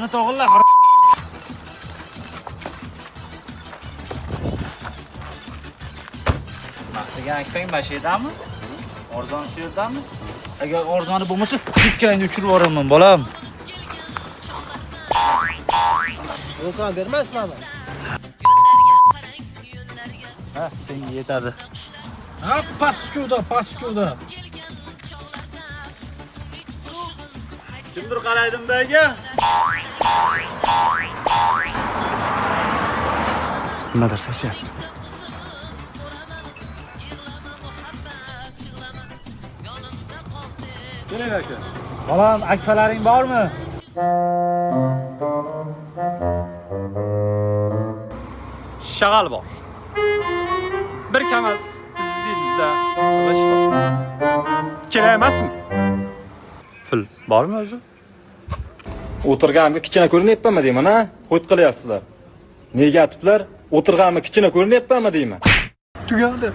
Pullarni to'g'irla. Degan akang mashidami? Arzon shu yerdami? Agar arzoni bo'lmasa, ikkangni uchirib yuboraman, bolam. Do'kon bermasmanmi? Ha, senga yetadi. Ha, pastkuda. Kimdir qaraydim aka? Nimadir sasyapti. Keling aka. Bolam, akfalaring bormi? Shag'al bor. Bir kamas zilda g'ish bor. Kerak emasmi? Pul bormi o'zi? O'tirganimga kichkina ko'rinyapmanmi deyman, ha? Qo'yt qilyapsizlar. Nega atiblar? O'tirganimga kichkina ko'rinyapmanmi deyman. Tugadi.